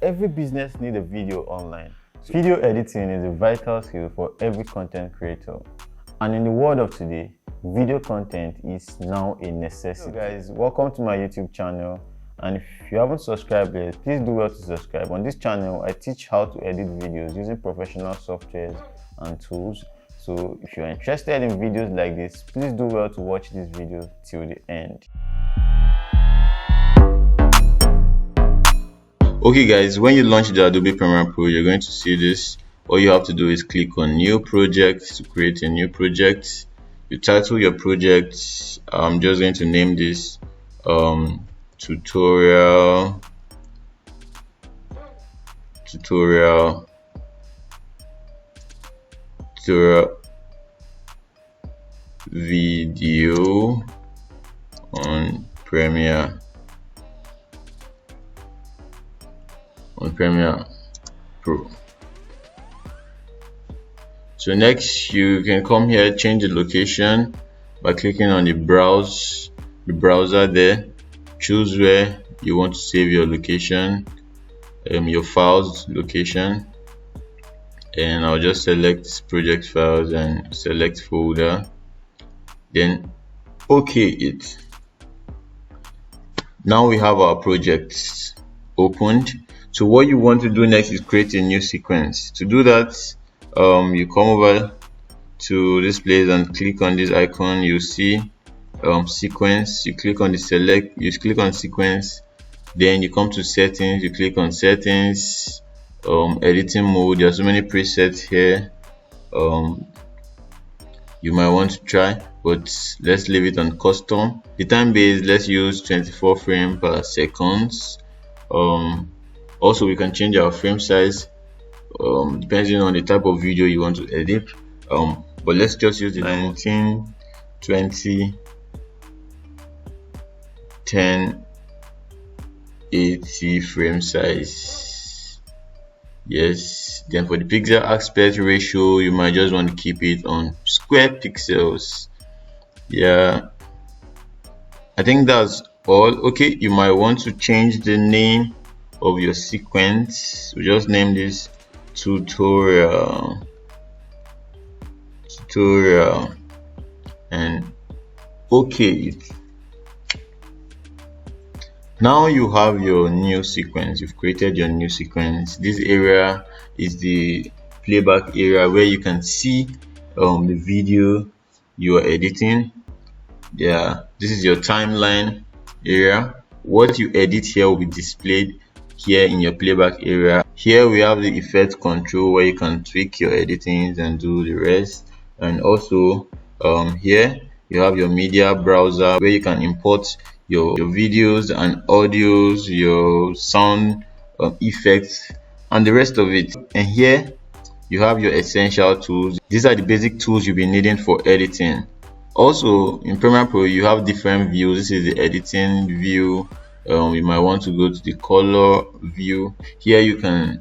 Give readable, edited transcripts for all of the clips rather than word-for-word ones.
Every business needs a video online. Video editing is a vital skill for every content creator. And in the world of today, video content is now a necessity. Hello guys, welcome to my YouTube channel. And if you haven't subscribed yet, please do well to subscribe. On this channel, I teach how to edit videos using professional softwares and tools. So if you're interested in videos like this, please do well to watch this video till the end. Okay guys, when you launch the Adobe Premiere Pro, you're going to see this. All you have to do is click on new project to create a new project. You title your project. I'm just going to name this tutorial video on Premiere Pro. So next you can come here, change the location by clicking on the browser there. Choose where you want to save your location, your files location, and I'll just select project files and select folder, then OK it. Now we have our projects opened. So what you want to do next is create a new sequence. To do that, you come over to this place and click on this icon. You see sequence. You click on the select. You click on sequence. Then you come to settings. You click on settings. Editing mode. There are so many presets here. You might want to try, but let's leave it on custom. The time base, let's use 24 frames per second. Also, we can change our frame size depending on the type of video you want to edit, but let's just use the 1920 1080 frame size. Yes. Then for the pixel aspect ratio, you might just want to keep it on square pixels. Yeah, I think that's all. Okay, you might want to change the name of your sequence. We just name this tutorial and OK it. Now you have your new sequence. You've created your new sequence. This area is the playback area where you can see the video you are editing. Yeah, this is your timeline area. What you edit here will be displayed here in your playback area. Here we have the effect control where you can tweak your editings and do the rest. And also here you have your media browser where you can import your videos and audios, your sound effects and the rest of it. And here you have your essential tools. These are the basic tools you'll be needing for editing. Also in Premiere Pro you have different views. This is the editing view. You might want to go to the color view. Here you can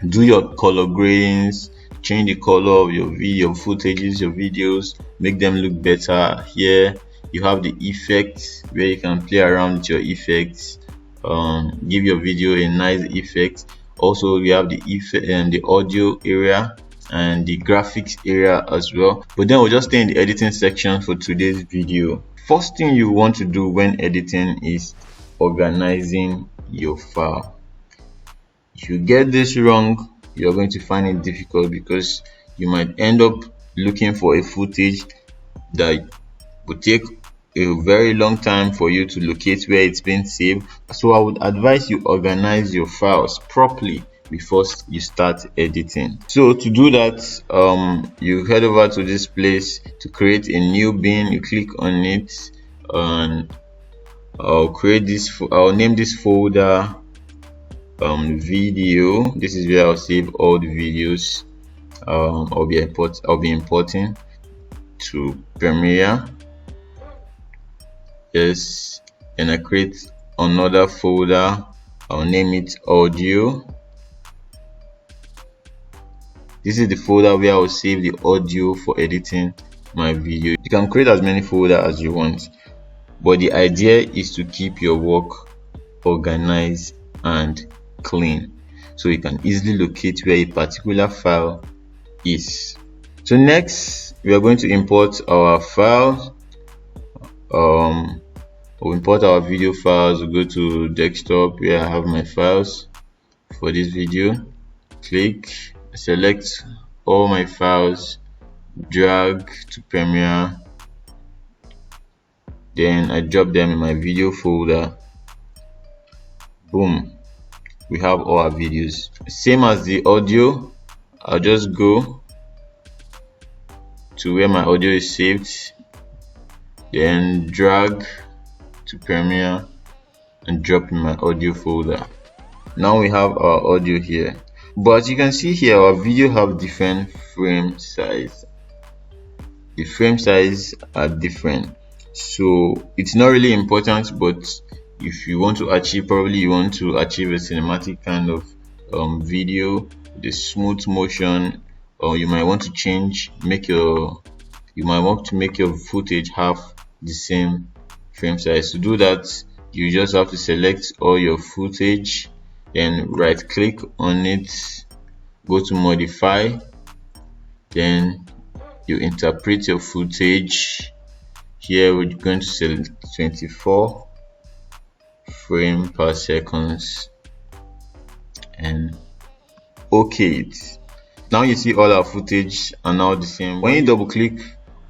do your color gradings, change the color of your video footages, your videos, make them look better. Here you have the effects where you can play around with your effects, give your video a nice effect. Also we have the effect and the audio area and the graphics area as well. But then we'll just stay in the editing section for today's video. First thing you want to do when editing is organizing your file. If you get this wrong, you're going to find it difficult because you might end up looking for a footage that would take a very long time for you to locate where it's been saved. So I would advise you organize your files properly before you start editing. So to do that, you head over to this place to create a new bin. You click on it and I'll name this folder video. This is where I'll save all the videos I'll be importing to Premiere. Yes, and I create another folder. I'll name it audio. This is the folder where I will save the audio for editing my video. You can create as many folders as you want, but the idea is to keep your work organized and clean, so you can easily locate where a particular file is. So next we are going to import our files. We'll import our video files. We'll go to desktop where I have my files for this video. Click, select all my files, drag to Premiere, then I drop them in my video folder. Boom, we have all our videos. Same as the audio, I'll just go to where my audio is saved, then drag to Premiere and drop in my audio folder. Now we have our audio here, but as you can see here, our video have different frame size. The frame size are different, so it's not really important, but if you want to achieve, probably you want to achieve a cinematic kind of video, the smooth motion, or you might want to change, you might want to make your footage have the same frame size. To do that, you just have to select all your footage, then right click on it, go to modify, then you interpret your footage. Here we're going to select 24 frame per seconds and okay it. Now you see all our footage are now the same. When you double click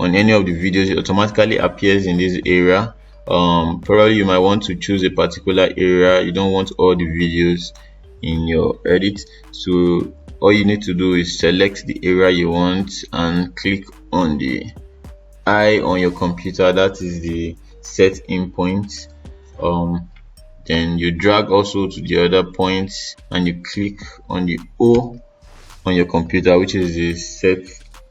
on any of the videos, it automatically appears in this area. Probably you might want to choose a particular area. You don't want all the videos in your edit, so all you need to do is select the area you want and click on the I on your computer, that is the set in point. Then you drag also to the other points and you click on the O on your computer, which is the set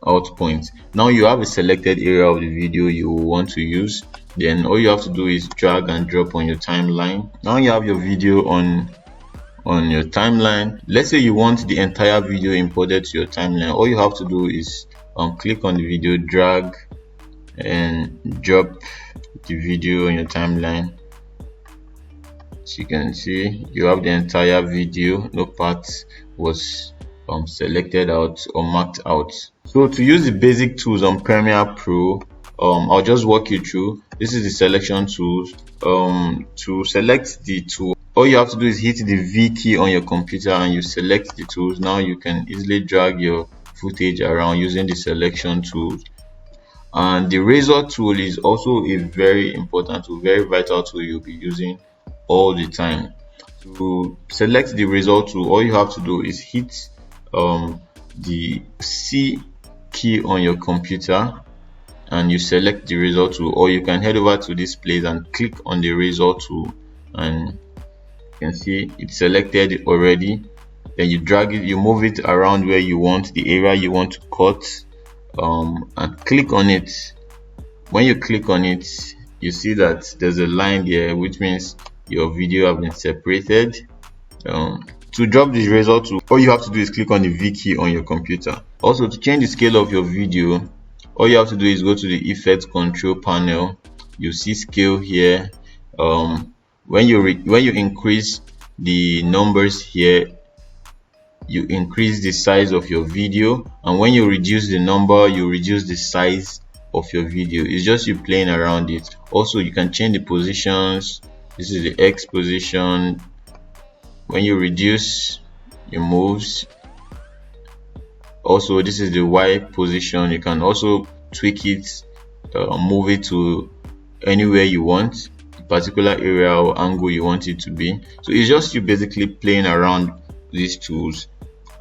out point. Now you have a selected area of the video you want to use. Then all you have to do is drag and drop on your timeline. Now you have your video on your timeline. Let's say you want the entire video imported to your timeline. All you have to do is click on the video, drag and drop the video on your timeline. As you can see, you have the entire video, no part was selected out or marked out. So to use the basic tools on Premiere Pro, I'll just walk you through. This is the selection tools. To select the tool, all you have to do is hit the V key on your computer and you select the tools. Now you can easily drag your footage around using the selection tools. And the razor tool is also a very important tool, very vital tool you'll be using all the time. To select the razor tool, all you have to do is hit the C key on your computer and you select the razor tool, or you can head over to this place and click on the razor tool and you can see it's selected already. Then you drag it, you move it around where you want, the area you want to cut, and click on it. When you click on it, you see that there's a line there, which means your video have been separated. To drop this razor tool, all you have to do is click on the V key on your computer. Also, to change the scale of your video, all you have to do is go to the effect control panel. You see scale here. When you increase the numbers here, you increase the size of your video, and when you reduce the number, you reduce the size of your video. It's just you playing around it. Also, you can change the positions. This is the X position. When you reduce, it moves. Also, this is the Y position. You can also tweak it, move it to anywhere you want, the particular area or angle you want it to be. So it's just you basically playing around these tools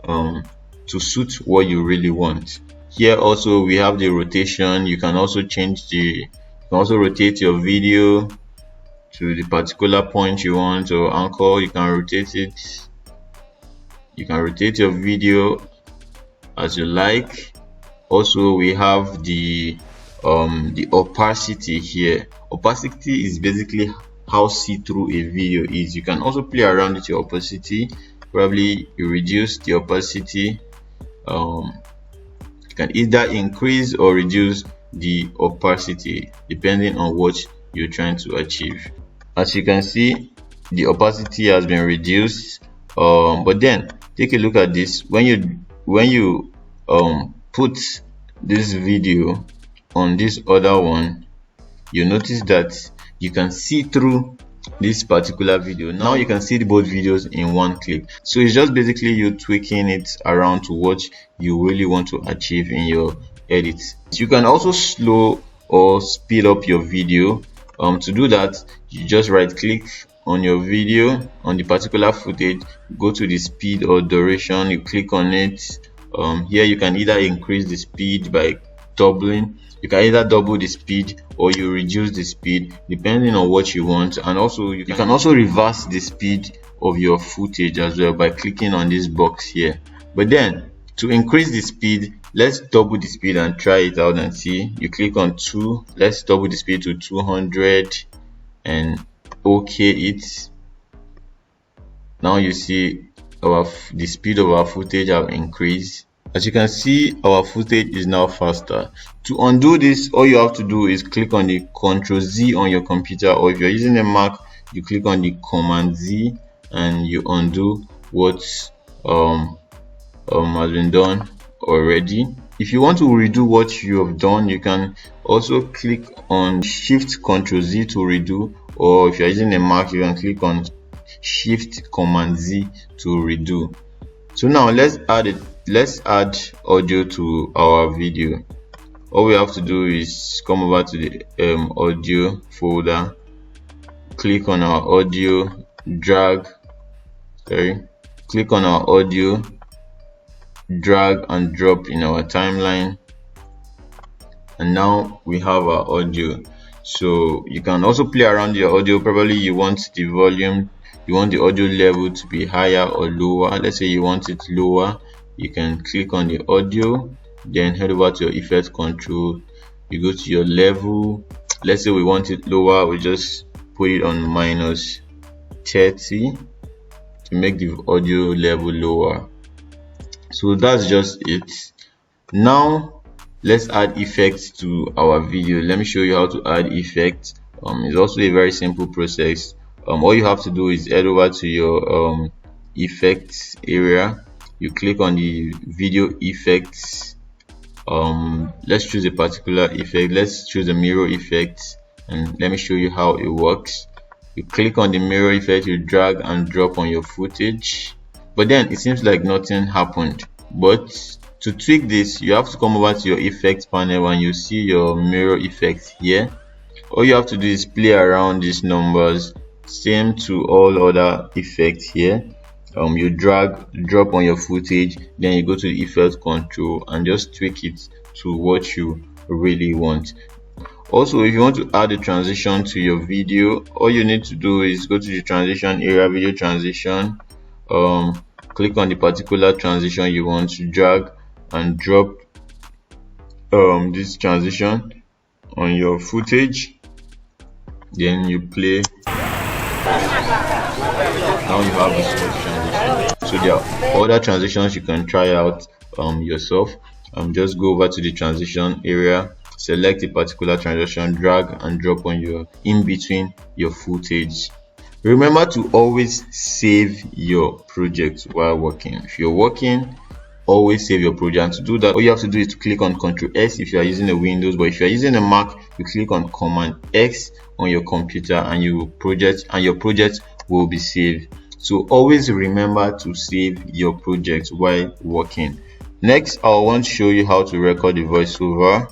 to suit what you really want. Here also we have the rotation. You can also change you can also rotate your video to the particular point you want, or anchor. You can rotate it. You can rotate your video as you like. Also, we have the opacity here. Opacity is basically how see-through a video is. You can also play around with your opacity. Probably you reduce the opacity. You can either increase or reduce the opacity depending on what you're trying to achieve. As you can see, the opacity has been reduced. But then take a look at this. When you put this video on this other one, you notice that you can see through this particular video. Now you can see both videos in one click. So it's just basically you tweaking it around to what you really want to achieve in your edit. You can also slow or speed up your video. To do that, you just right click on your video, on the particular footage, go to the speed or duration, you click on it. Here you can either increase the speed by doubling, you can either double the speed or you reduce the speed depending on what you want. And also you can also reverse the speed of your footage as well by clicking on this box here. But then to increase the speed, let's double the speed and try it out and see. You click on 2, let's double the speed to 200 and okay it. Now you see the speed of our footage have increased. As you can see, our footage is now faster. To undo this, all you have to do is click on the Ctrl Z on your computer, or if you're using a Mac, you click on the Command Z and you undo what has been done already. If you want to redo what you have done, you can also click on Shift Ctrl Z to redo, or if you're using a Mac, you can click on Shift Command Z to redo. So now let's add audio to our video. All we have to do is come over to the audio folder, click on our audio, click on our audio, drag and drop in our timeline, and now we have our audio. So you can also play around your audio. Probably you want the volume, you want the audio level to be higher or lower. Let's say you want it lower, you can click on the audio, then head over to your effect control, you go to your level. Let's say we want it lower, we just put it on -30 to make the audio level lower. So that's just it. Now let's add effects to our video. Let me show you how to add effects. It's also a very simple process. All you have to do is head over to your effects area, you click on the video effects. Let's choose a particular effect. Let's choose a mirror effect, and let me show you how it works. You click on the mirror effect, you drag and drop on your footage, but then it seems like nothing happened. But to tweak this, you have to come over to your effects panel and you see your mirror effect here. All you have to do is play around these numbers, same to all other effects here. You drag, drop on your footage, then you go to the effect control and just tweak it to what you really want. Also, if you want to add a transition to your video, all you need to do is go to the transition area, video transition, click on the particular transition you want to drag and drop this transition on your footage, then you play. Now you have a smooth transition. So there are other transitions you can try out yourself. Just go over to the transition area, select a particular transition, drag and drop on your in between your footage. Remember to always save your project while working. If you're working, always save your project. And to do that, all you have to do is to click on Ctrl S if you are using a Windows, but if you are using a Mac, you click on Command X on your computer and your project will be saved. So always remember to save your project while working. Next, I want to show you how to record the voiceover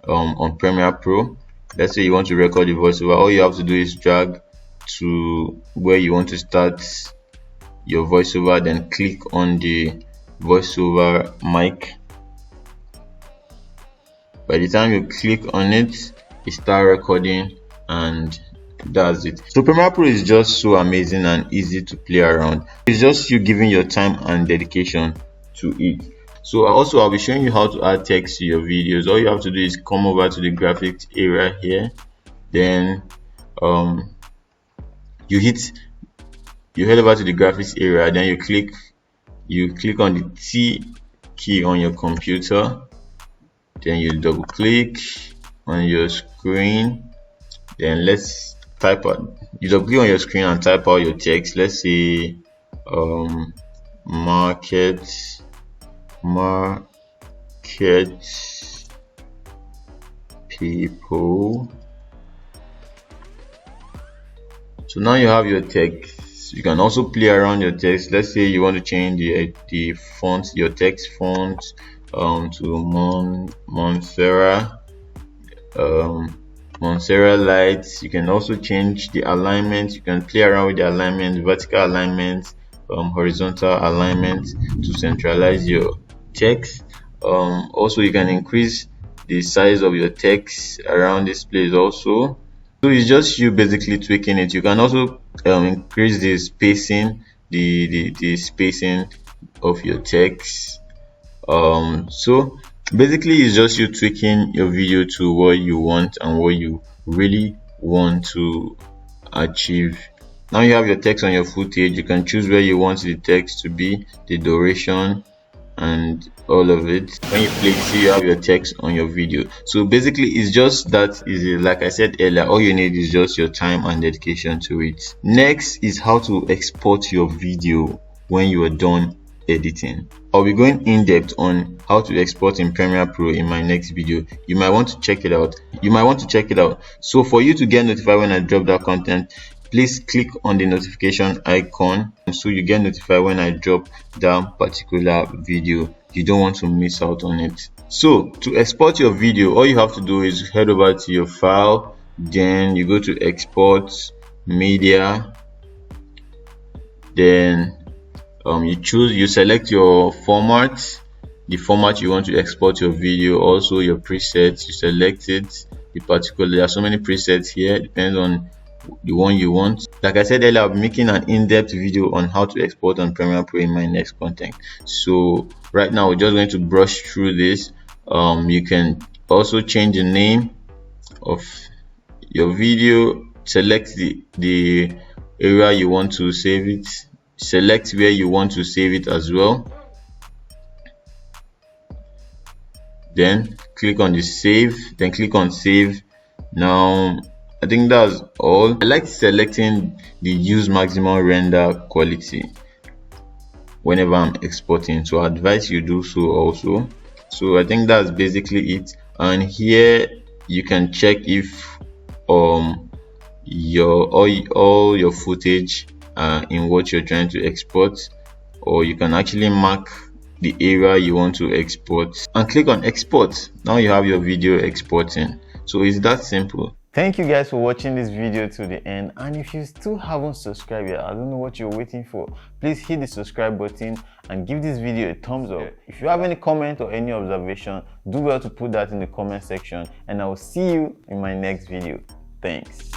on Premiere Pro. Let's say you want to record the voiceover. All you have to do is drag to where you want to start your voiceover, then click on the voiceover mic. By the time you click on it, it start recording, and that's it. So Premiere Pro is just so amazing and easy to play around. It's just you giving your time and dedication to it. So also I'll be showing you how to add text to your videos. All you have to do is come over to the graphics area here, then you head over to the graphics area, then you click on the T key on your computer, then you double click on your screen, then let's type out, you double click on your screen and type out your text. Let's say market people. So now you have your text. You can also play around your text. Let's say you want to change the font, your text font to Montserrat Lights. You can also change the alignment. You can play around with the alignment, vertical alignment, horizontal alignment to centralize your text. Also, you can increase the size of your text around this place also. So it's just you basically tweaking it. You can also increase the spacing, the spacing of your text. So basically it's just you tweaking your video to what you want and what you really want to achieve. Now you have your text on your footage. You can choose where you want the text to be, the duration, and all of it. When you play, see you have your text on your video. So basically it's just that easy. Like I said earlier, all you need is just your time and dedication to it. Next is how to export your video when you are done editing. I'll be going in depth on how to export in Premiere Pro in my next video. You might want to check it out. So for you to get notified when I drop that content, please click on the notification icon so you get notified when I drop that particular video. You don't want to miss out on it. So to export your video, all you have to do is head over to your file, then you go to export media, then you select your format, the format you want to export your video, also your presets. You select it, there are so many presets here, depends on the one you want. Like I said earlier, I'll be making an in-depth video on how to export on Premiere Pro in my next content. So right now we're just going to brush through this. You can also change the name of your video, select the area you want to save it, select where you want to save it as well, then click on the save, then click on save. Now I think that's all. I like selecting the use maximum render quality whenever I'm exporting, so I advise you do so also. So I think that's basically it. And here you can check if all your footage in what you're trying to export, or you can actually mark the area you want to export and click on export. Now you have your video exporting. So it's that simple. Thank you guys for watching this video to the end, and if you still haven't subscribed yet, I don't know what you're waiting for. Please hit the subscribe button and give this video a thumbs up. If you have any comment or any observation, do well to put that in the comment section, and I will see you in my next video. Thanks.